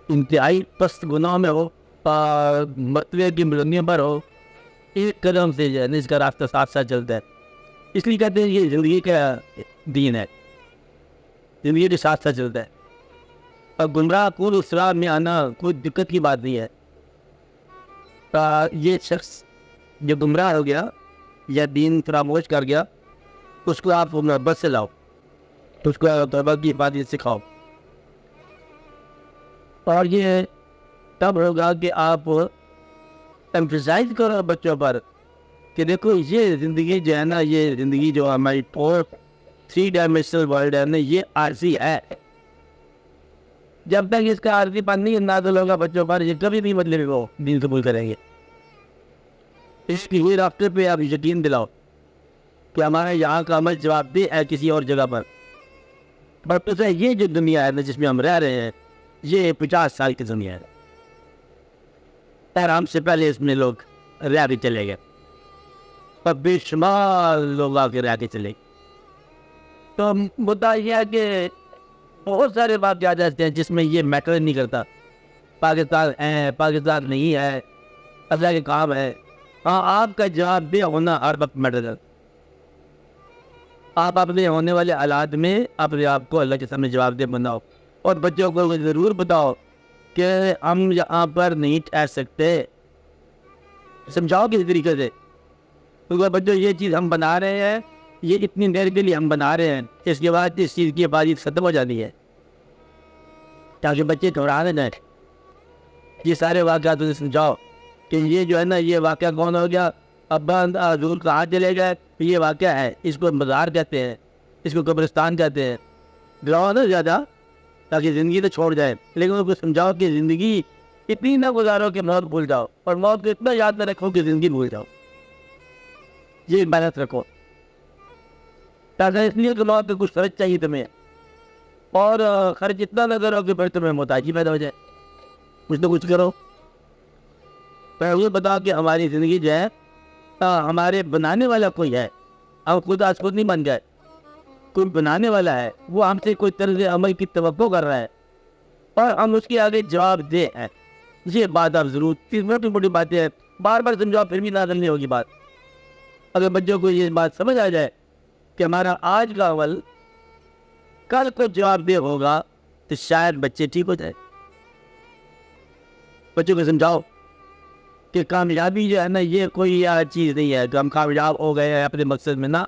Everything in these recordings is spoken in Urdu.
انتہائی پست گناہوں میں ہو اور مطلع کی بلندیوں پر ہو، ایک قدم سے جو ہے اس کا راستہ ساتھ ساتھ چلتا ہے. اس لیے کہتے ہیں یہ زندگی کا دین ہے، زندگی کے ساتھ ساتھ چلتا ہے. اور گمراہ کن اس راہ میں آنا کوئی دقت کی بات نہیں ہے. یہ شخص جو گمراہ ہو گیا یا دین فراموش کر گیا، اس کو آپ محبت سے لاؤ، اس کو توبہ کی عبادت سکھاؤ. اور یہ تب ہوگا کہ آپ ایمفیسائز کرو بچوں پر کہ دیکھو یہ زندگی جو ہے نا، یہ زندگی جو ہماری 3 ڈائمینشنل ورلڈ ہے نا، یہ عارضی ہے. جب تک اس کا عارضی پن نہیں نازل ہوگا بچوں پر، یہ کبھی بھی مطلب وہ دین قبول کریں گے. اس کی ہوئی رابطے پہ آپ یقین دلاؤ کہ ہمارا یہاں کا عمل جواب دہ ہے کسی اور جگہ پر. پر یہ جو دنیا ہے نا جس میں ہم رہ رہے ہیں، یہ 50 سال کی دنیا ہے. آرام سے پہلے اس میں لوگ رہ کے چلے گئے اور بے شمار لوگ آ کے رہ کے چلے گئے. تو مدعا یہ ہے کہ بہت سارے واقعات ایسے ہیں جس میں یہ میٹر نہیں کرتا پاکستان ہے پاکستان نہیں ہے، اللہ کے کام ہے. ہاں، آپ کا جواب دہ ہونا ہر وقت میٹر کرتا. آپ اپنے ہونے والے حالات میں اپنے آپ کو اللہ کے سامنے جواب دہ بناؤ، اور بچوں کو ضرور بتاؤ کہ ہم یہاں پر نہیں ٹھہر سکتے. سمجھاؤ کسی طریقے سے کیونکہ بچوں یہ چیز ہم بنا رہے ہیں، یہ اتنی دیر کے لیے ہم بنا رہے ہیں، اس کے بعد اس چیز کی عبادت ختم ہو جاتی ہے تاکہ بچے گھبرا نہ جائیں. یہ سارے واقعات انہیں سمجھاؤ کہ یہ جو ہے نا، یہ واقعہ کون ہو گیا، ابا حضور کہاں چلے گئے، یہ واقعہ ہے، اس کو مزار کہتے ہیں، اس کو قبرستان کہتے ہیں. ڈراؤ نہ زیادہ تاکہ زندگی تو چھوڑ جائے، لیکن ان کو سمجھاؤ کہ زندگی اتنی نہ گزارو کہ موت بھول جاؤ، اور موت کو اتنا یاد نہ رکھو کہ زندگی بھول جاؤ. یہ محنت رکھو تاکہ اس لیے کہ موت پہ کچھ خرچ چاہیے تمہیں، اور خرچ اتنا نہ کرو کہ پھر تمہیں محتاجی پیدا ہو جائے. کچھ نہ کچھ کرو. پہلے بتاؤ کہ ہماری زندگی جو ہے ہمارے بنانے والا کوئی ہے، ہم خود آج خود نہیں بن گئے، کوئی بنانے والا ہے، وہ ہم سے کوئی طرز عمل کی توقع کر رہا ہے اور ہم اس کے آگے جواب دہ ہیں. یہ بات آپ ضرور، چھوٹی موٹی باتیں ہیں، بار بار سمجھاؤ پھر بھی نازل نہیں ہوگی بات. اگر بچوں کو یہ بات سمجھ آ جائے کہ ہمارا آج کا عمل کل کو جواب دہ ہوگا تو شاید بچے ٹھیک ہو جائے. بچوں کو سمجھاؤ کہ کامیابی جو ہے نا، یہ کوئی چیز نہیں ہے کہ ہم کامیاب ہو گئے ہیں اپنے مقصد میں. نہ،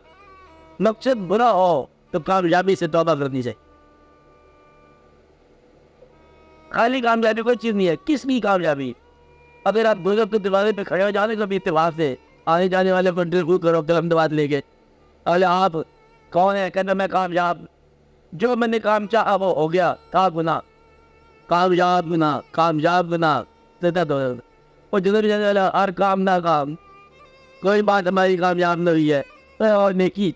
مقصد برا ہو تو کامیابی سے توبہ کرنی چاہیے. خالی کامیابی کوئی چیز نہیں ہے. کس کی کامیابی؟ اگر آپ بزرگ کے دروازے پہ کھڑے ہو جانے کبھی اتفاق سے، آنے جانے والے کو انٹرویو کرو قلم دبات لے کے، اگر آپ کون ہے، کہنا میں کامیاب، جو میں نے کام چاہا وہ ہو گیا، تھا گناہ، کامیاب گناہ، کامیاب گناہ. اور جدھر جانے والا ہر کام ناکام، کوئی بات ہماری کامیاب نہ ہوئی ہے. اور نیکی،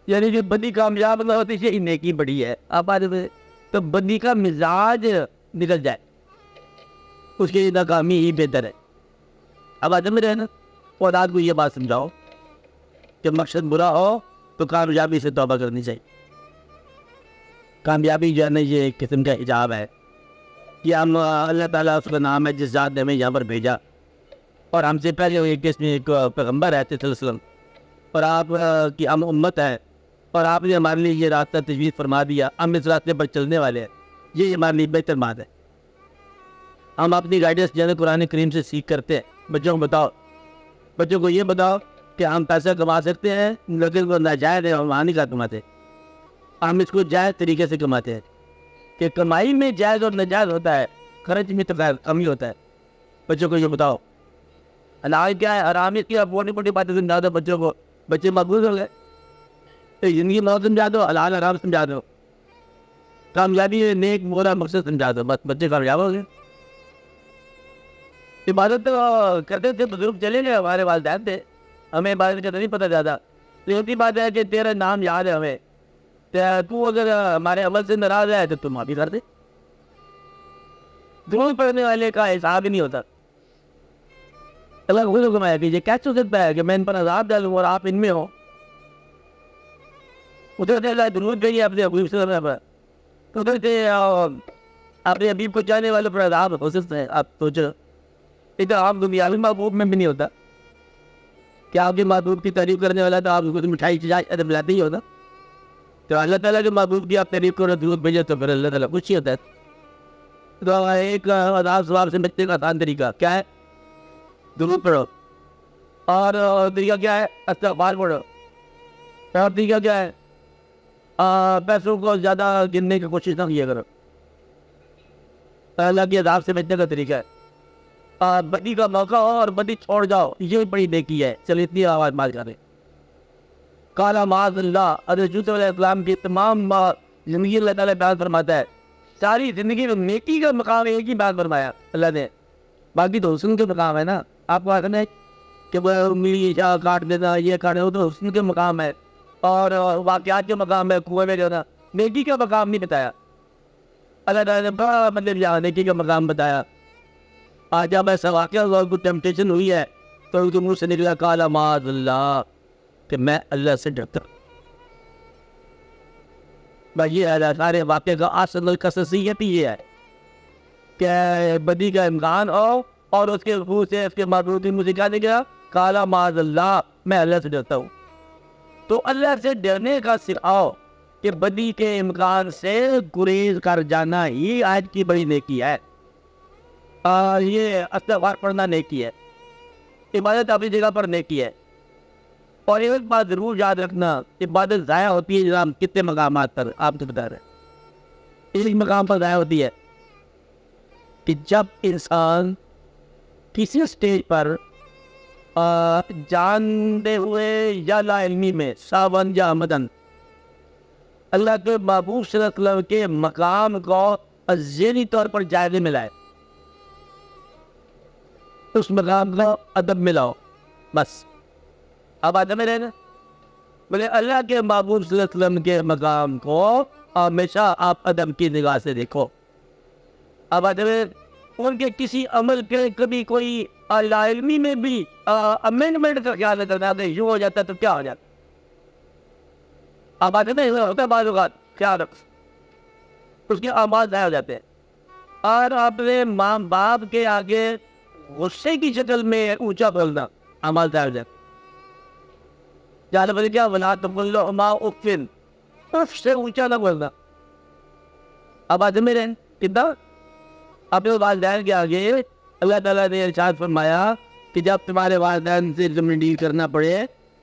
یعنی جو بندی کامیاب نہ ہوتی ہے، نیکی بڑی ہے. آپ آج تو بندی کا مزاج نکل جائے، اس کی ناکامی ہی بہتر ہے. اب آدم میں رہنا، اولاد کو یہ بات سمجھاؤ کہ مقصد برا ہو تو کامیابی سے توبہ کرنی چاہیے. کامیابی جو ہے نا، یہ ایک قسم کا حجاب ہے کہ ہم اللہ تعالیٰ اس کا نام ہے جس ذات نے ہمیں یہاں پر بھیجا، اور ہم سے پہلے ایک قسم ایک پیغمبر ہے صلی اللہ علیہ وسلم، اور آپ کی ہم امت ہے، اور آپ نے ہمارے لیے یہ راستہ تجویز فرما دیا، ہم اس راستے پر چلنے والے ہیں. یہ ہمارے لیے بہتر بات ہے. ہم اپنی گائیڈنس جو ہے قرآن کریم سے سیکھ کرتے ہیں. بچوں کو بتاؤ، بچوں کو یہ بتاؤ کہ ہم پیسہ کما سکتے ہیں، لیکن وہ ناجائز ہے، ہم وہاں نہیں کماتے، ہم اس کو جائز طریقے سے کماتے ہیں. کہ کمائی میں جائز اور ناجائز ہوتا ہے، خرچ میں تو کم ہی ہوتا ہے. بچوں کو یہ بتاؤ حلال کیا ہے، حرام کیا ہے. موٹی موٹی باتیں سمجھا دو بچوں کو، بچے مقبول ہو گئے. تو زندگی موت سمجھا دو، حلال حرام سمجھا دو، کامیابی نیک برا مقصد سمجھا دو، بس بچے کامیاب ہو گئے. عبادت تو کرتے تھے بزرگ چلے گئے، ہمارے والدین تھے، ہمیں عبادت کا تو نہیں پتہ زیادہ. لیکن بات ہے کہ تیرا نام یاد ہے ہمیں، تو اگر ہمارے عمل سے ناراض ہے تو تم معافی کر دے. درود پڑھنے والے کا حساب ہی نہیں ہوتا. اللہ خود حکم ہے کہ یہ کیسے ہو سکتا ہے کہ میں ان پر عذاب ڈالوں اور آپ ان میں ہو. ادھر سے اللہ درود پڑھیے اپنے حبیب صلی اللہ علیہ وسلم پر، ادھر سے اپنے حبیب کو چاہنے والوں پر عذاب ہو سکتا ہے. آپ سوچو ادھر عام دنیاوی محبوب میں بھی نہیں ہوتا کہ آپ کے محبوب کی تعریف کرنے والا تو آپ اس کو مٹھائی چائے ملاتے ہی ہوتا. تو اللہ تعالیٰ کے محبوب کی آپ تعریف کرو درود بھیجو تو پھر اللہ تعالیٰ کچھ ہی ہوتا ہے. تو ایک عذاب ثواب سے بچنے کا آسان طریقہ کیا ہے؟ درود پڑھو. اور طریقہ کیا ہے؟ استغفار پڑھو. اور طریقہ کیا ہے؟ پیسوں کو زیادہ گننے کی کوشش نہ کیا کرو. اللہ کے عذاب سے بچنے کا طریقہ ہے بدی کا موقع ہو اور بدی چھوڑ جاؤ, یہ بڑی نیکی ہے. چلو اتنی آواز مال کریں. قال معاذ اللہ. حضرت یوسف علیہ السلام کی تمام زندگی اللہ تعالیٰ بیان فرماتا ہے. ساری زندگی میں نیکی کا مقام ایک ہی بیان فرمایا اللہ نے, باقی تو حسن کے مقام ہے نا. آپ کو آتا ہے کہ وہ انگلی کاٹ دینا یہ کاٹ دینا تو حسن کے مقام ہے, اور واقعات کے مقام ہے, کنویں میں جانا. نیکی کا مقام نہیں بتایا اللہ تعالیٰ نے. بڑا مطلب یہاں نیکی کا مقام بتایا. آج جب ایسا واقعہ ہوا, کو ٹیمپٹیشن ہوئی ہے تو ان کے منہ سے نکلا قال معاذ اللہ, کہ میں اللہ سے ڈرتا ہوں. بھائی یہ سارے واقعے کا اصل خصوصیت ہی یہ ہے کہ بدی کا امکان ہو اور اس کے منہ سے اس کے معبود کی منہ سے کیا نکلا قال معاذ اللہ, میں اللہ سے ڈرتا ہوں. تو اللہ سے ڈرنے کا سکھاؤ کہ بدی کے امکان سے گریز کر جانا ہی آج کی بڑی نیکی ہے. یہ استغفار پڑھنا نیکی ہے, عبادت اپنی جگہ پر نیکی ہے. اور ایک بات ضرور یاد رکھنا, عبادت ضائع ہوتی ہے جناب کتنے مقامات پر آپ کو بتا رہے ہیں. ایک مقام پر ضائع ہوتی ہے کہ جب انسان کسی اسٹیج پر جانتے ہوئے یا لا علمی میں ساون یا مدن اللہ کے محبوب صلی اللہ علیہ وسلم کے مقام کو ذہنی طور پر جائزے میں لائے, اس مقام کا ادب میں لاؤ. بس اب ادب میں رہنا. بولے اللہ کے محبوب صلی اللہ علیہ وسلم کے مقام کو ہمیشہ آپ ادب کی نگاہ سے دیکھو. اب ادب ان کے کسی عمل کے کبھی کوئی لا علمی میں بھی امینڈمنٹ کا خیال نہ کرنا, اگر یوں ہو جاتا تو کیا ہو جاتا. اب ادب میں ہوتا ہے بعض اوقات خیال رکھ, اس کے آماد ضائع ہو جاتے ہیں. اور اپنے ماں باپ کے آگے غصے کی شکل میں اونچا بولنا آماد ضائع ہو جاتا. جانا بولے کیا ولا تقل لهما اف, اف سے اونچا نہ بولنا. اب ادب میں رہن کتنا اپنے والدین کے آگے اللہ تعالیٰ نے ارشاد فرمایا کہ جب تمہارے والدین سے ڈیل کرنا پڑے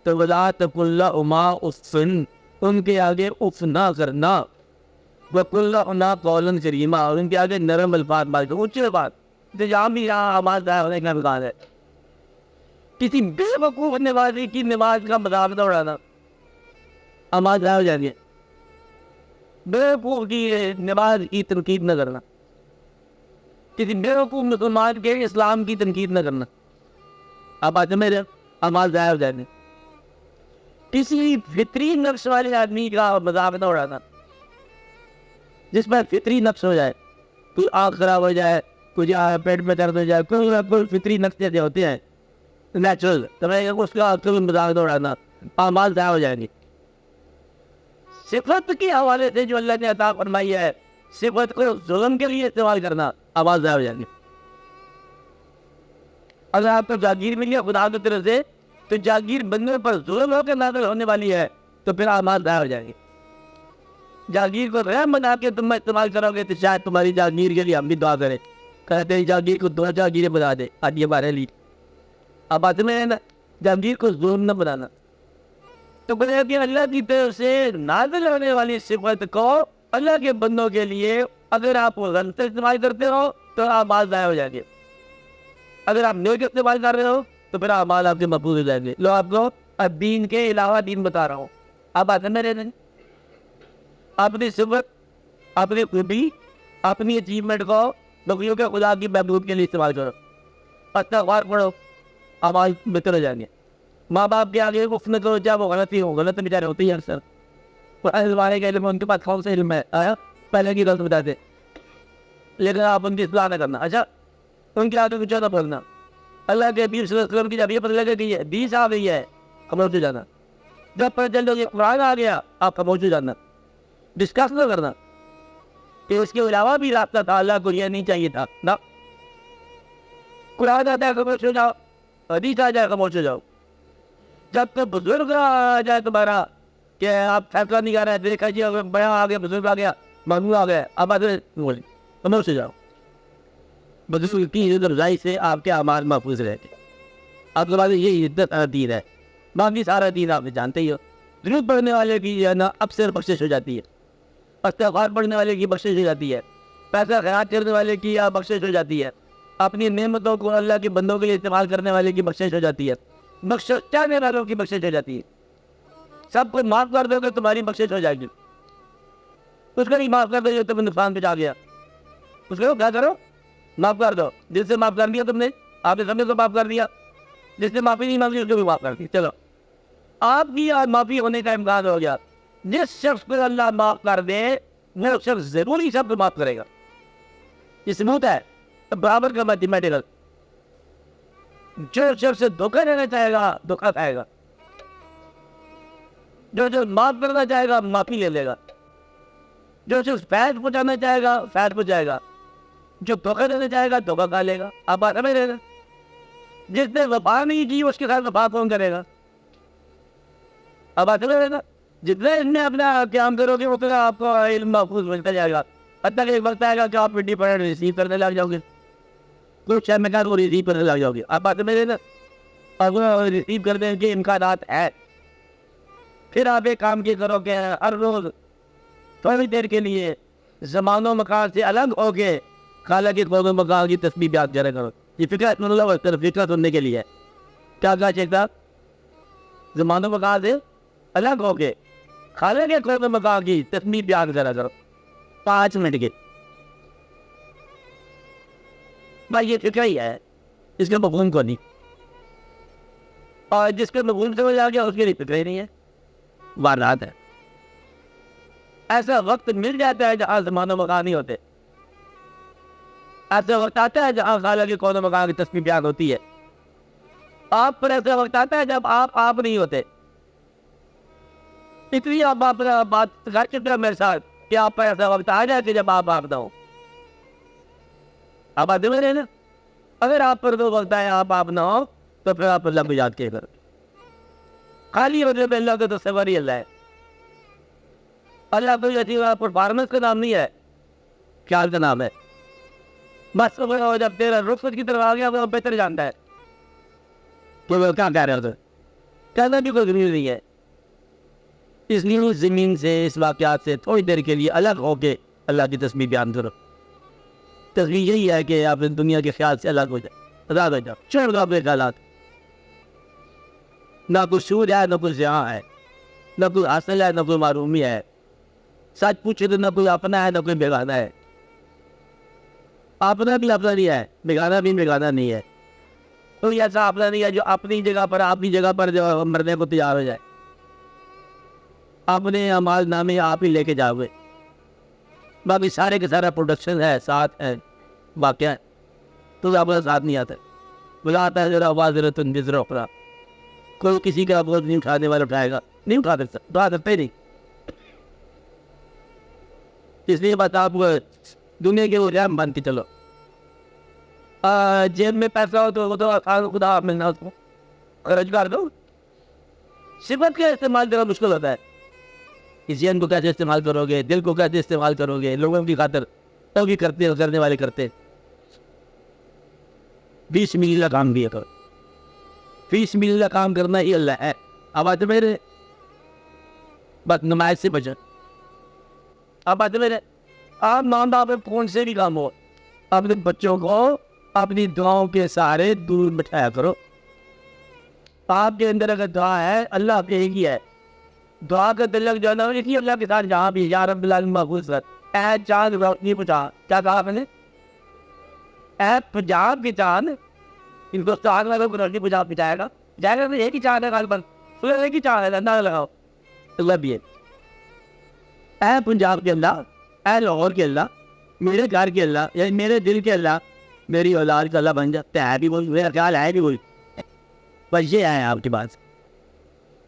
تو ولا تقل لهما اف, ان کے آگے اف نہ کرنا. وقل لهما قولا کریما, اور ان کے آگے نرم الفاظ بات کرو, اونچے بات. تو یہاں بھی یہاں آواز ضائع ہونے کا امکان ہے. کسی بے وقوف نمازی کی نماز کا مذاق نہ اڑانا, آواز ضائع ہو جاتی ہے. بے وقوف کی نماز کی تنقید نہ کرنا, کسی بے وقوف مسلمان کے اسلام کی تنقید نہ کرنا. اب آج میرے آواز ضائع ہو جاتی ہے. کسی فطری نقص والے آدمی کا مذاق نہ اڑانا, جس پر فطری نقص ہو جائے, کوئی آنکھ خراب ہو جائے, کچھ پیٹ میں درد ہو جائے, کوئی فطری نقص جیسے ہوتے ہیں نیچرل, تو میں اس کا کبھی مذاق نہ اڑانا, اعمال ضائع ہو جائیں گے. صفت کے حوالے سے جو اللہ نے عطا فرمائی ہے, صفت کو ظلم کے لیے استعمال کرنا, اعمال ضائع ہو جائیں گے. اگر آپ کو جاگیر ملی ہے خدا کی طرف سے, تو جاگیر بندے پر ظلم ہو کے نازل ہونے والی ہے, تو پھر اعمال ضائع ہو جائیں گے. جاگیر کو رحم بنا کے تم استعمال کرو گے تو شاید تمہاری جاگیر کے لیے ہم بھی دعا کریں, کہتے ہیں جاگیر کو 2 جاگیریں بنا دے, آج یہ ہمارے لیے. اب بات میں ہے نا, جاگیر کو ظلم نہ بنانا. تو بولے کہ اللہ کی طرف سے نازل ہونے والی صفت کو اللہ کے بندوں کے لیے اگر آپ غلط استعمال کرتے ہو تو اعمال ضائع ہو جائیں گے. اگر آپ نیک استعمال کر رہے ہو تو پھر اعمال آپ کے محفوظ ہو جائیں گے. لو آپ کو اب دین کے علاوہ دین بتا رہا ہوں. اب بات میں رہتے ہیں اپنی صفت, اپنی خوبی, اپنی اچیومنٹ کو بقیوں کے خدا کی محبوب کے لیے استعمال کرو. استغفار پڑھو, اعمال بہتر ہو جائیں گے. ماں باپ کے آگے گفت نہ کرو, چاہے وہ غلطی ہو, غلط بیچارے ہوتے ہی اکثر. زمانے کا علم ان کے پاس کون سا علم ہے, آیا پہلے کی غلط بتاتے, لیکن آپ ان کی اصلاح نہ کرنا. اچھا ان کے آگے کچھ نہ پڑھنا. اللہ کے حبیب صلی اللہ علیہ وسلم کی جب یہ پتہ لگے کہ یہ حدیث آ گئی ہے, خاموش ہو جانا. جب پتہ چل یہ قرآن آ گیا, آپ خاموش ہو جانا, ڈسکس نہ کرنا. کہ اس کے علاوہ بھی رابطہ تھا، اللہ کو یہ نہیں چاہیے تھا نا. قرآن آتا ہے خاموش ہو جاؤ، حدیث آ جائے خاموش ہو جاؤ. جب تک بزرگ آ جائے تمہارا کہ آپ فیصلہ نہیں کر رہے، دیکھا جی بڑا آ گیا، بزرگ آ گیا، مانو آ گیا، اب آتے خاموش ہو جاؤ. بزرگ کی عزت افزائی سے آپ کے اعمال محفوظ رہتے. آپ کے بعد یہ عزت دین ہے. باقی سارا دین آپ جانتے ہی ہو. ضرورت پڑنے والے کی جو ہے نا اب سے بخشش ہو جاتی ہے، استغفار پڑھنے والے کی بخشش ہو جاتی ہے، پیسہ خیرات کرنے والے کی بخشش ہو جاتی ہے، اپنی نعمتوں کو اللہ کے بندوں کے لیے استعمال کرنے والے کی بخشش ہو جاتی ہے، بخشش چاہنے والوں کی بخشش ہو جاتی ہے. سب کو معاف کر دو گے تمہاری بخشش ہو جائے گی. اس کو نہیں معاف کر دو جو تمہیں نقصان پہنچا گیا، اس کو کیا کرو؟ معاف کر دو. جس سے معاف کر دیا تم نے، آپ نے سب کو معاف کر دیا. جس نے معافی نہیں مانگی اس کو بھی معاف کر دی. چلو آپ کی معافی ہونے کا امکان ہو گیا. جس شخص کو اللہ معاف کر دے وہ شخص ضروری سب کو معاف کرے گا. یہ ثبوت ہے برابر کا میتھمیٹیکل. جو شخص دھوکہ دینا چاہے گا دھوکہ کھائے گا، جو معاف کرنا چاہے گا معافی لے لے گا، جو شخص فیض پہنچانا چاہے گا فیض پہنچائے گا، جو دھوکہ دینا چاہے گا دھوکہ کھا لے گا. آپ بات سمجھ رہے گا. جس نے وفا نہیں کی اس کے ساتھ وفا کون کرے گا؟ اب بات سمجھ رہے گا. جتنے اس میں اپنا قیام کرو گے اتنا آپ کو علم محفوظ ملتا جائے گا. حتیٰ کہ ایک وقت آئے گا کہ آپ پنڈی پڑھ ریسیو کرنے لگ جاؤ گے، کچھ شہر میں کہا وہ ریسیو کرنے لگ جاؤ گے. آپ بات سمجھ رہے نا. اور ریسیو کرنے کے امکانات ہے. پھر آپ ایک کام کی کرو کہ ہر روز تھوڑی دیر کے لیے زمان و مکان سے الگ ہو کے خالق کے قوم و مقام کی تسبیح بیان کرا کرو. یہ فکر فکر سننے کے لیے ہے. کیا شیخ صاحب؟ زمان و مکان سے الگ ہو کے خالق کے قوم و مقام کی تسبیح بیان کرا کرو 5 منٹ کے. بھائی یہ فکر ہی ہے، اس کے مفہوم کو نہیں. اور جس کے مفہوم سے ہو آ گیا اس کے لیے فکر ہی نہیں ہے، واردات ہے. ایسا وقت مل جاتا ہے جہاں زمان و مکان نہیں ہوتے. ایسا وقت آتا ہے جہاں خالق کے قوم و مقام کی تسبیح بیان ہوتی ہے. آپ پر ایسا وقت آتا ہے جب آپ نہیں ہوتے. اس لیے آپ اپنا بات کر چکے ہیں میرے ساتھ کہ آپ پر ایسا وقت آ جائے کہ جب آپ نہ ہو. آپ آتے میں رہے نا. اگر آپ پر وہ وقت آئے آپ نہ ہو تو پھر آپ اللہ کو یاد کیا کرو. خالی وجہ پہ اللہ کا تصور ہی اللہ ہے. اللہ کو ایسی پرفارمنس کا نام نہیں ہے، خیال کا نام ہے. بس جب تیرا رخصت کی طرف آ گیا وہ بہتر جانتا ہے کہ وہ کیا کہہ رہے ہوتے. کہنا بھی کوئی ضروری نہیں ہے. اس لیے اس زمین سے اس واقعات سے تھوڑی دیر کے لیے الگ ہو کے اللہ کی تسبیح بیان کرو. تسبیح یہی ہے کہ آپ دنیا کے خیال سے الگ ہو جائے، آزاد ہو جاؤ. چھوڑ دو اپنے خیالات. نہ کوئی سود ہے نہ کوئی زیاں ہے، نہ کوئی حاصل ہے نہ کوئی معرومی ہے. سچ پوچھے تو نہ کوئی اپنا ہے نہ کوئی بیگانہ ہے. اپنا بھی اپنا نہیں ہے، بیگانہ بھی بیگانہ نہیں ہے. تو ایسا اپنا نہیں ہے جو اپنی جگہ پر جو مرنے کو تیار ہو جائے. اپنے اعمال نامے آپ ہی لے کے جاؤ گے. باقی سارے کے سارا پروڈکشن ہے، ساتھ ہے، واقعہ ہے، تو آپ کا ساتھ نہیں آتا. بلاتا ہے ذرا واضح وزر اخرى. کوئی کسی کا بوجھ نہیں اٹھانے والا اٹھائے گا، نہیں اٹھا سکتا ہی نہیں. اس لیے بات آپ کو دنیا کے وہ رحم بن کے چلو. جیب میں پیسہ ہو تو وہ تو خدا ملنا، اس کو خرچ کر دو. صفت کا استعمال ذرا مشکل ہوتا ہے. اس ذہن کو کیسے استعمال کرو گے، دل کو کیسے استعمال کرو گے. لوگوں کی خاطر تو بھی کرنے والے کرتے. 20 ملی کا کام بھی ہے. 20 ملی کا کام کرنا ہی اللہ ہے. اب آتے میرے بس نمائش سے بچیں. اب آتے میرے آپ ماں باپ فون سے بھی کام ہو. اپنے بچوں کو اپنی دعاؤں کے سہارے دور بٹھایا کرو. آپ کے اندر اگر دعا ہے اللہ پہ ایک ہی ہے. دعا کا تعلق جو ہے نا اسی اللہ کے ساتھ جہاں بھی یا رب العالمین محفوظ رکھ. اے چاند روشنی پہنچا. کیا کہا میں نے؟ اے پنجاب کے چاند، ہندوستان والوں کو روشنی پہنچائے گا. جائے گا ایک ہی چاند ہے غالباً، ایک ہی چاند ہے. اندازہ لگاؤ. اللہ بھی ہے. اے پنجاب کے اللہ، اے لاہور کے اللہ، میرے گھر کے اللہ، یعنی میرے دل کے اللہ، میری اولاد کا اللہ بن جاتا ہے بھی وہی، میرا خیال ہے بھی وہی. بس یہ ہے آپ کی بات.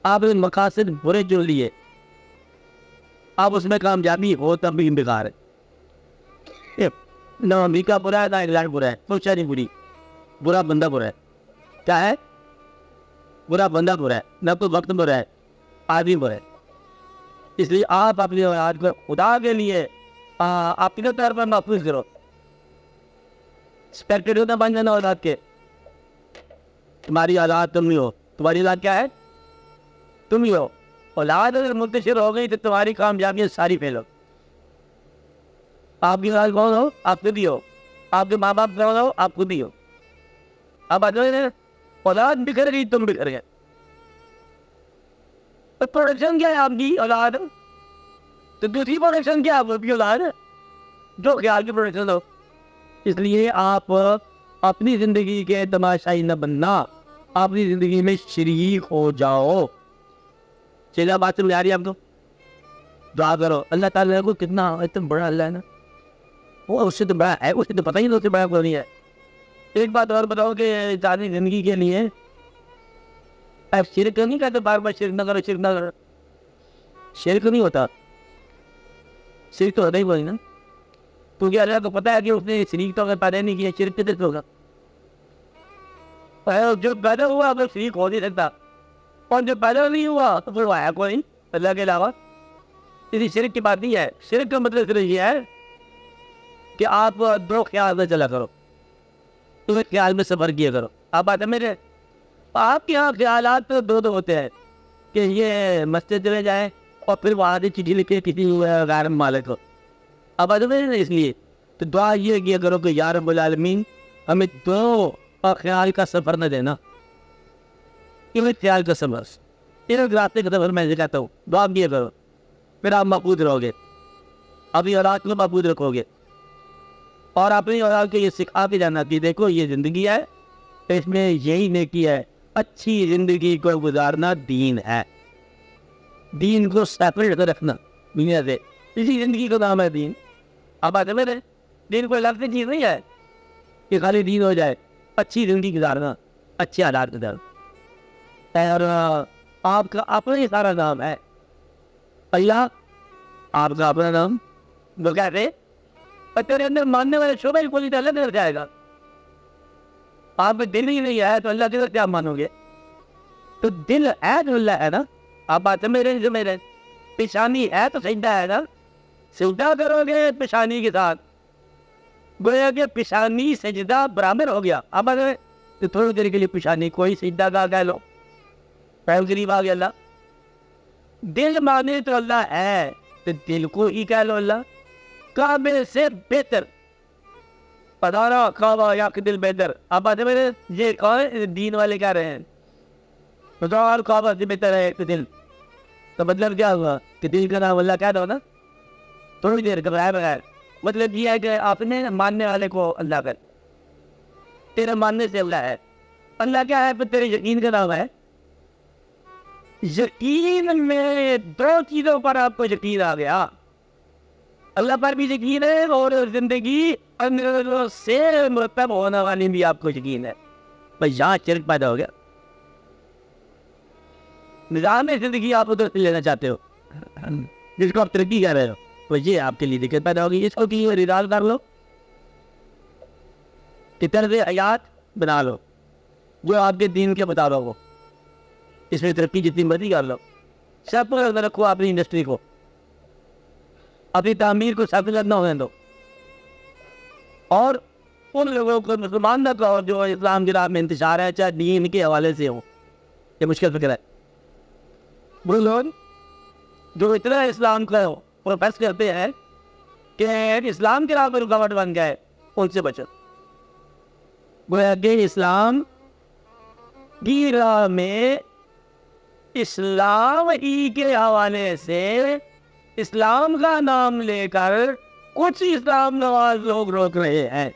آپ مقاصد برے چن لیے، آپ اس میں کامیابی ہو تب بھی بیکار ہے. نہ امریکہ برا ہے نہ انگلینڈ برا ہے، کوئی شے نہیں بری، برا بندہ برا ہے. کیا ہے؟ برا بندہ برا ہے، نہ کوئی وقت برا ہے، آدمی برا ہے. اس لیے آپ اپنی اولاد کو خدا کے لیے اپنے طور پر محفوظ کرو. اسپیکٹیڈ نہ بن جانا اولاد کے. تمہاری اولاد تم ہی ہو. تمہاری اولاد کیا ہے؟ تم ہی ہو. اولاد اگر منتشر ہو گئی تو تمہاری کامیابیاں ساری فیل ہو. آپ کی اولاد کون ہو؟ آپ خود ہی ہو. آپ کے ماں باپ کون ہو؟ آپ خود ہی ہو. اب اولاد بکھر گئی، تم بکھر گئے. پروڈکشن کیا ہے آپ کی؟ اولاد. تو دوسری پروڈکشن کیا ہے؟ وہ بھی اولاد ہے جو خیال کی پروڈکشن ہو. اس لیے آپ اپنی زندگی کے تماشائی نہ بننا، اپنی زندگی میں شریک ہو جاؤ. چلا بات سمجھ آ رہی ہے آپ کو؟ دعا کرو اللہ تعالیٰ کو. کتنا اتنا بڑا اللہ ہے نا، وہ اس سے تو بڑا ہے، اسے تو پتہ ہی نہیں اس سے بڑا کوئی نہیں ہے. ایک بات اور بتاؤ کہ انسانی زندگی کے لیے آپ شرک نہیں کہتے بار بار شرک نہ کرو، شرک نہ کرو. شرک نہیں ہوتا، شرک تو ہوتا ہی کوئی نا. کیونکہ اللہ کو پتہ ہے کہ اس نے شریک تو اگر پیدا نہیں کیا، شرک کدھر سے ہوگا؟ جو پیدا ہوا اگر شریک ہو نہیں سکتا، اور جو پیدا نہیں ہوا تو پھر وہ ہے کوئی نہیں اللہ کے علاوہ. اسی شرک کی بات نہیں ہے. شرک کا مطلب صرف یہ ہے کہ آپ دو خیال میں چلا کرو، تو خیال میں سفر کیا کرو. آپ بات ہے میرے، آپ کے یہاں خیالات تو دو ہوتے ہیں کہ یہ مسجد چلے جائیں اور پھر وہاں سے چٹھی لکھے کسی غیر مالک کو. اب بات ہے میرے، اس لیے تو دعا یہ کیا کرو کہ یا رب العالمین ہمیں دو خیال کا سفر نہ دینا. یہ خیال کا سفر، ایک راستے کا سفر میں کہتا ہوں. دعا کیا کرو، پھر آپ محفوظ رہو گے، اپنی اولاد کو محفوظ رکھو گے. اور اپنی اولاد کو یہ سکھا کے جانا کہ دیکھو یہ زندگی ہے، اس میں یہی نیکی ہے. اچھی زندگی کو گزارنا دین ہے. دین کو سیپریٹ رکھنا دنیا سے، اسی زندگی کا نام ہے دین. اب بات ہے میرے، دین کوئی لفظ چیز نہیں ہے کہ خالی دین ہو جائے. اچھی زندگی گزارنا، اچھے حالات گزارنا. اور آپ کا اپنا ہی سارا نام ہے اللہ. آپ کا اپنا نام وہ کہتے اور تیرے اندر ماننے والے شعبہ کوئی تو اللہ نظر جائے گا. آپ میں دل ہی نہیں ہے تو اللہ کے کیا مانو گے؟ تو دل ہے تو اللہ ہے نا. آپ بات میرے جو میرے پیشانی ہے تو سجدہ ہے نا. سجدہ کرو گے پیشانی کے ساتھ، گویا کہ پیشانی سجدہ برابر ہو گیا. اب تو تھوڑی دیر کے لیے پیشانی کوئی سجدہ کا کہہ لو، پہل قریب آ گیا اللہ. دل مانے تو اللہ ہے تو دل کو ہی کہہ لو اللہ. کعبے سے بہتر پدارا کعبہ یا کہ دل بہتر. اب بات میرے یہ کون دین والے کہہ رہے ہیں پدار کعبہ سے بہتر ہے کہ دل. تو مطلب کیا ہوا کہ دل کا نام اللہ کہہ دو نا تھوڑی دیر کا بغیر. مطلب یہ ہے کہ آپ نے ماننے والے کو اللہ کر، تیرے ماننے سے اللہ ہے. اللہ کیا ہے؟ پھر تیرے یقین کا نام ہے. یقین میں دو چیزوں پر آپ کو یقین آ گیا، اللہ پر بھی یقین ہے اور زندگی سے مرتب ہونے والی بھی آپ کو یقین ہے. بھائی یہاں شرک پیدا ہو گیا. نظام زندگی آپ ادھر سے لینا چاہتے ہو جس کو آپ ترقی کر رہے ہو، تو یہ آپ کے لیے دقت پیدا ہوگی. اس کو کی ریزال کر لو کہ طرز حیات بنا لو جو آپ کے دین کے مطابق ہو. اس میں ترقی جتنی مرضی کر لو. سب کو رکھو اپنی انڈسٹری کو، اپنی تعمیر کو سب نہ ہونے دو. اور ان لوگوں کو مسلمان نہ کہو جو اسلام کی راہ میں انتشار ہے چاہے دین کے حوالے سے ہو. یہ مشکل فکر ہے. وہ لوگ جو اتنا اسلام کا پروفیس کرتے ہیں کہ اسلام کے راہ پر رکاوٹ بن گئے، ان سے بچو. گویا کہ اسلام کی راہ میں اسلام ہی کے حوالے سے اسلام کا نام لے کر کچھ اسلام نواز لوگ روک رہے ہیں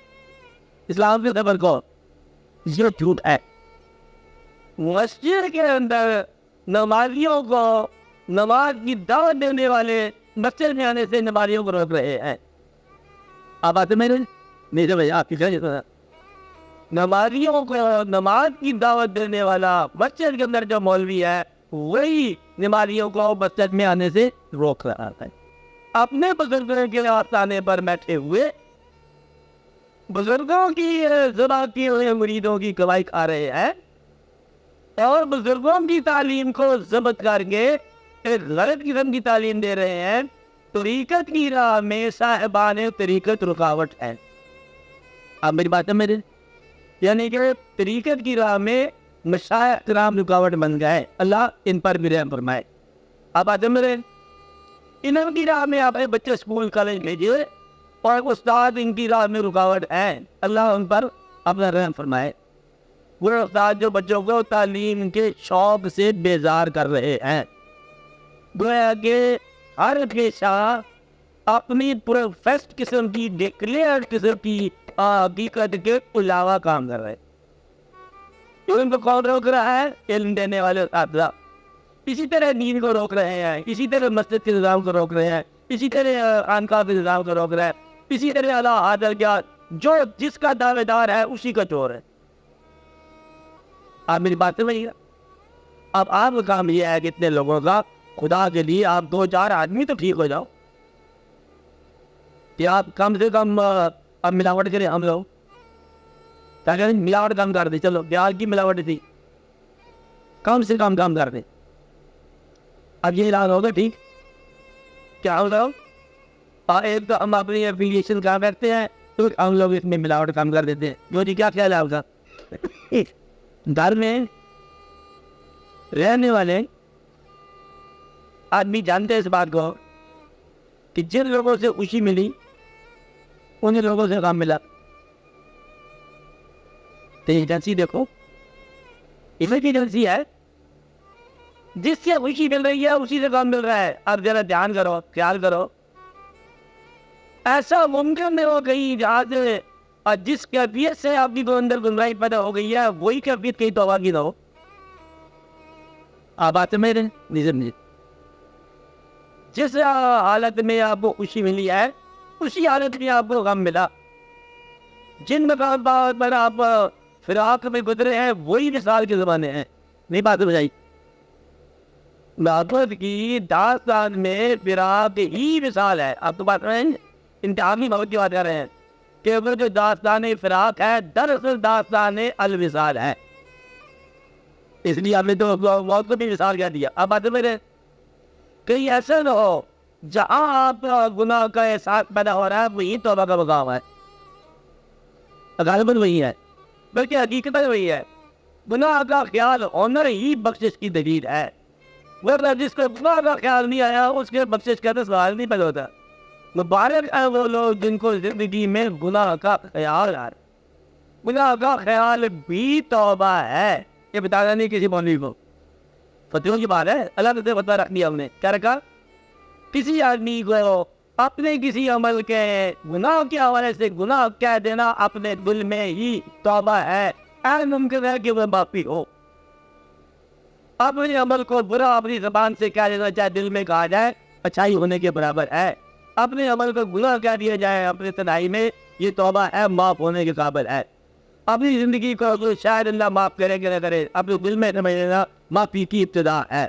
اسلام کے خبر کو. یہ جھوٹ ہے. مسجد کے اندر نمازیوں کو نماز کی دعوت دینے والے مسجد میں آنے سے نمازیوں کو روک رہے ہیں. آپ آتے میرے نہیں تو آپ کی کیا نمازیوں کو نماز کی دعوت دینے والا مسجد کے اندر جو مولوی ہے وہی نمازیوں کو مسجد میں آنے سے روک رہا ہے. اپنے بزرگوں کے آستانے پر بیٹھے ہوئے بزرگوں کی ذبح کیے ہوئے مریدوں کی کمائی کھا رہے ہیں اور بزرگوں کی تعلیم کو ضبط کر کے ایک غلط قسم کی تعلیم دے رہے ہیں. طریقت کی راہ میں صاحبان طریقت رکاوٹ ہے. آپ میری بات ہے میرے, یعنی کہ طریقت کی راہ میں مشائخ کرام رکاوٹ بن گئے. اللہ ان پر بھی رحم فرمائے. آپ آتے میرے, ان کی راہ میں آپ بچے اسکول کالج بھیجیے اور استاد ان کی راہ میں رکاوٹ ہیں. اللہ ان پر اپنا رحم فرمائے. وہ استاد جو بچوں کو تعلیم کے شوق سے بیزار کر رہے ہیں, گویا کہ ہر پیشہ اپنی پروفیسڈ قسم کی ڈکلیئر قسم کی حقیقت کے علاوہ کام کر رہے ہیں. ان کو کون روک رہا ہے؟ علم دینے والے اساتذہ. اسی طرح دین کو روک رہے ہیں, اسی طرح مسجد کے نظام کو روک رہے ہیں, اسی طرح خانقاہ کے نظام کو روک رہے ہیں, اسی طرح اللہ حاضر کیا جو جس کا دعوے دار ہے اسی کا چور ہے. آپ میری بات سمجھیے. اب آپ کا کام یہ ہے کہ اتنے لوگوں کا خدا کے لیے آپ 2-4 آدمی تو ٹھیک ہو جاؤ کہ آپ کم سے کم اب ملاوٹ کریں. ہم لوگ کیا کہیں, ملاوٹ کم کر دیں. چلو بہار کی ملاوٹ تھی, کم سے کم کام کر دیں. اب یہ اعلان ہوگا ٹھیک کیا ہوگا. ایک تو ہم اپنی ایفیلیشن کام کرتے ہیں تو ہم لوگ اس میں ملاوٹ کام کر دیتے ہیں. جو جی کیا خیال ہے آپ کا؟ گھر میں رہنے والے آدمی جانتے ہیں اس بات کو کہ جن لوگوں سے خوشی ملی ان لوگوں سے کام ملا. تو ایجنسی دیکھو, ایجنسی ہے, جس سے خوشی مل رہی ہے اسی سے کام مل رہا ہے. اب ذرا دھیان کرو, خیال کرو. ایسا ممکن نہیں ہو گئی جہاں سے جس کیفیت سے آپ کی اندر گمراہی پیدا ہو گئی ہے وہی کیفیت کہیں توبہ کی نہ ہو. آپ آتے میرے نہیں, جس حالت میں آپ کو خوشی ملی ہے اسی حالت میں آپ کو غم ملا. جن مقام پر آپ فراق میں گزرے ہیں وہی مثال کے زمانے ہیں. نہیں بات بجائی. محبت کی داستان میں فراق ہی مثال ہے. آپ تو بات رہے ہیں انتہائی محبت کی بات کر رہے ہیں کہ وہ جو داستان فراق ہے دراصل داستان الوصال ہے. اس لیے ہم نے تو موت کو بھی مثال کیا دیا. اب بات میرے کہیں ایسا نہ ہو جہاں آپ گناہ کا احساس پیدا ہو رہا ہے وہی توبہ کا مقام ہے. غالباً وہی ہے, بلکہ حقیقت وہی ہے. گناہ کا خیال ہونا ہی بخشش کی دلیل ہے. ورنہ جس کو گناہ کا خیال نہیں آیا اس کے بخشش کا تو سوال نہیں پیدا ہوتا. مبارک ہیں وہ لوگ جن کو زندگی میں گناہ کا خیال آ رہا. گناہ کا خیال بھی توبہ ہے. یہ بتانا نہیں کسی مولوی کو, فتویوں کی بات ہے. اللہ نے فتویٰ رکھ دیا. ہم نے کیا رکھا؟ کسی آدمی کو اپنے کسی عمل کے گناہ کے حوالے سے گناہ کہہ دینا اپنے دل میں ہی توبہ ہے. ایسا ممکن ہے کہ وہ معافی ہو. اپنے عمل کو برا اپنی زبان سے کہہ دینا چاہے دل میں کہا جائے اچھائی ہونے کے برابر ہے. اپنے عمل کو گناہ کہہ دیا جائے اپنے تنہائی میں یہ توبہ ہے, معاف ہونے کے قابل ہے. اپنی زندگی کو شاید اللہ معاف کرے کہ نہ کرے اپنے دل میں سمجھ لینا معافی کی ابتدا ہے.